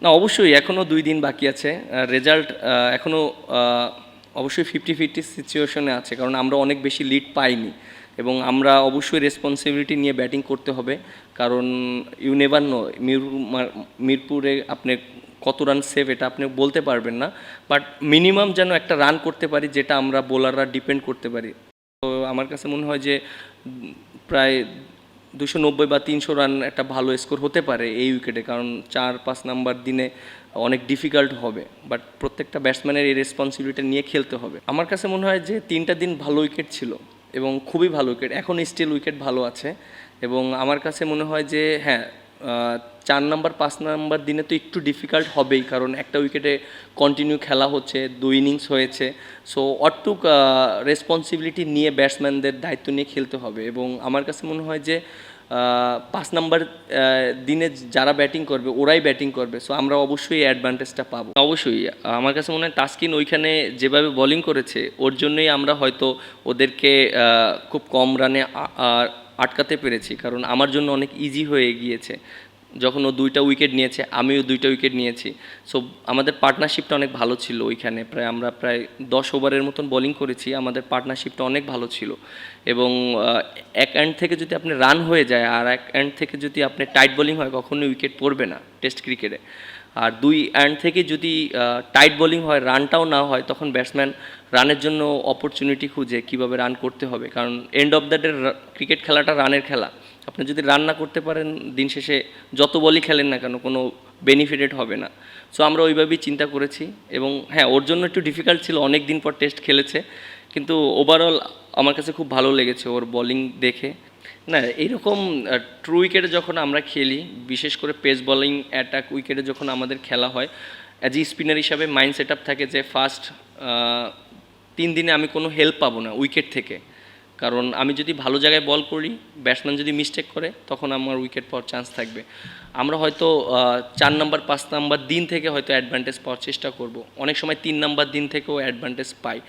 না, অবশ্যই এখনও 2 দিন বাকি আছে। রেজাল্ট এখনও অবশ্যই 50-50 সিচুয়েশনে আছে, কারণ আমরা অনেক বেশি লিড পাইনি এবং আমরা অবশ্যই রেসপন্সিবিলিটি নিয়ে ব্যাটিং করতে হবে। কারণ ইউ নেভার নো মিরপুরে আপনি কত রান সেভ এটা আপনি বলতে পারবেন না, বাট মিনিমাম যেন একটা রান করতে পারি, যেটা আমরা বোলাররা ডিপেন্ড করতে পারি। তো আমার কাছে মনে হয় যে প্রায় 290 বা 300 রান একটা ভালো স্কোর হতে পারে এই উইকেটে, কারণ 4-5 নাম্বার দিনে অনেক ডিফিকাল্ট হবে, বাট প্রত্যেকটা ব্যাটসম্যানের এই রেসপন্সিবিলিটি নিয়ে খেলতে হবে। আমার কাছে মনে হয় যে 3টা দিন ভালো উইকেট ছিল এবং খুবই ভালো উইকেট, এখন স্টিল উইকেট ভালো আছে। এবং আমার কাছে মনে হয় যে হ্যাঁ, 4 নাম্বার 5 নাম্বার দিনে তো একটু ডিফিকাল্ট হবেই, কারণ একটা উইকেটে কন্টিনিউ খেলা হচ্ছে, 2 ইনিংস হয়েছে। সো অটুক রেসপন্সিবিলিটি নিয়ে ব্যাটসম্যানদের দায়িত্ব নিয়ে খেলতে হবে। এবং আমার কাছে মনে হয় যে 5 নাম্বার দিনে যারা ব্যাটিং করবে ওরাই ব্যাটিং করবে, সো আমরা অবশ্যই অ্যাডভান্টেজটা পাবো। অবশ্যই আমার কাছে মনে হয় তাসকিন ওইখানে যেভাবে বোলিং করেছে ওর জন্যই আমরা হয়তো ওদেরকে খুব কম রানে আটকাতে পেরেছি, কারণ আমার জন্য অনেক ইজি হয়ে গিয়েছে যখন ও 2টা উইকেট নিয়েছে, আমিও 2টা উইকেট নিয়েছি। সো আমাদের পার্টনারশিপটা অনেক ভালো ছিল ওইখানে, আমরা প্রায় 10 ওভারের মতন বোলিং করেছি, আমাদের পার্টনারশিপটা অনেক ভালো ছিল। এবং এক এন্ড থেকে যদি আপনি রান হয়ে যায় আর এক এন্ড থেকে যদি আপনি টাইট বোলিং হয়, কখনোই উইকেট পড়বে না টেস্ট ক্রিকেটে। আর 2 এন্ড থেকে যদি টাইট বোলিং হয়, রানটাও না হয়, তখন ব্যাটসম্যান রানের জন্য অপরচুনিটি খুঁজে কীভাবে রান করতে হবে, কারণ end of the day cricket খেলাটা রানের খেলা। আপনি যদি রান না করতে পারেন, দিন শেষে যত বলই খেলেন না কেন কোনো বেনিফিটেড হবে না। সো আমরা ওইভাবেই চিন্তা করেছি। এবং হ্যাঁ, ওর জন্য একটু ডিফিকাল্ট ছিল, অনেক দিন পর টেস্ট খেলেছে, কিন্তু ওভারঅল আমার কাছে খুব ভালো লেগেছে ওর বোলিং দেখে। না, এইরকম ট্রু উইকেটে যখন আমরা খেলি, বিশেষ করে পেস বোলিং অ্যাটাক উইকেটে যখন আমাদের খেলা হয়, অ্যাজ এ স্পিনার হিসাবে মাইন্ড সেট আপ থাকে যে ফার্স্ট 3 দিনে আমি কোনো হেল্প পাবো না উইকেট থেকে, কারণ আমি যদি ভালো জায়গায় বল করি, ব্যাটসম্যান যদি মিস্টেক করে, তখন আমার উইকেট পাওয়ার চান্স থাকবে। আমরা হয়তো 4 নাম্বার 5 নাম্বার দিন থেকে হয়তো অ্যাডভান্টেজ পাওয়ার চেষ্টা করব, অনেক সময় 3 নাম্বার দিন থেকেও অ্যাডভান্টেজ পাই।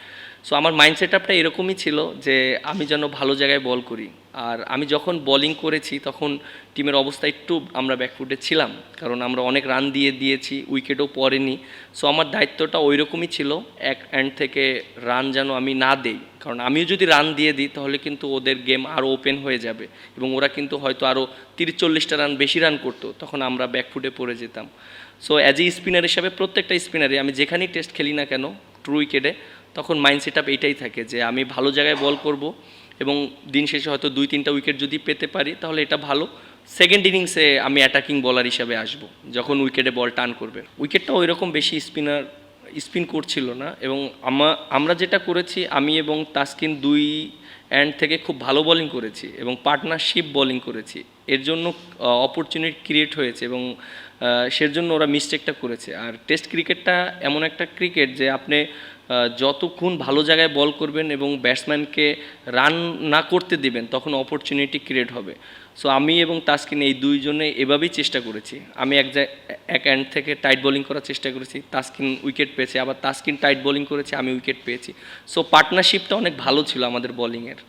সো আমার মাইন্ড সেট আপটা এরকমই ছিল যে আমি যেন ভালো জায়গায় বল করি। আর আমি যখন বোলিং করেছি তখন টিমের অবস্থা একটু আমরা ব্যাকফুটে ছিলাম, কারণ আমরা অনেক রান দিয়েছি, উইকেটও পড়েনি। সো আমার দায়িত্বটা ওই রকমই ছিল, এক এন্ড থেকে রান যেন আমি না দেই, কারণ আমিও যদি রান দিয়ে দিই তাহলে কিন্তু ওদের গেম আরও ওপেন হয়ে যাবে এবং ওরা কিন্তু হয়তো আরও 30-40টা রান বেশি রান করতো, তখন আমরা ব্যাকফুটে পড়ে যেতাম। সো অ্যাজ এ স্পিনার হিসাবে প্রত্যেকটা স্পিনারে আমি যেখানেই টেস্ট খেলি না কেন ট্রু উইকেটে, তখন মাইন্ড সেট আপ এইটাই থাকে যে আমি ভালো জায়গায় বল করব এবং দিন শেষে হয়তো 2-3টা উইকেট যদি পেতে পারি তাহলে এটা ভালো। সেকেন্ড ইনিংসে আমি অ্যাটাকিং বলার হিসাবে আসব, যখন উইকেটে বল টার্ন করবে। উইকেটটা ওই রকম বেশি স্পিন করছিল না। এবং আমরা যেটা করেছি, আমি এবং তাসকিন 2 এন্ড থেকে খুব ভালো বোলিং করেছি এবং পার্টনারশিপ বোলিং করেছি, এর জন্য অপরচুনিটি ক্রিয়েট হয়েছে এবং সেজন্য ওরা মিস্টেকটা করেছে। আর টেস্ট ক্রিকেটটা এমন একটা ক্রিকেট যে আপনি যতক্ষণ ভালো জায়গায় বল করবেন এবং ব্যাটসম্যানকে রান না করতে দিবেন, তখন অপরচুনিটি ক্রিয়েট হবে। সো আমি এবং তাসকিন এই দুইজনে এভাবেই চেষ্টা করেছি। আমি এক এন্ড থেকে টাইট বোলিং করার চেষ্টা করেছি, তাসকিন উইকেট পেয়েছে, আবার তাসকিন টাইট বোলিং করেছে, আমি উইকেট পেয়েছি। সো পার্টনারশিপটা অনেক ভালো ছিল আমাদের বোলিংয়ের।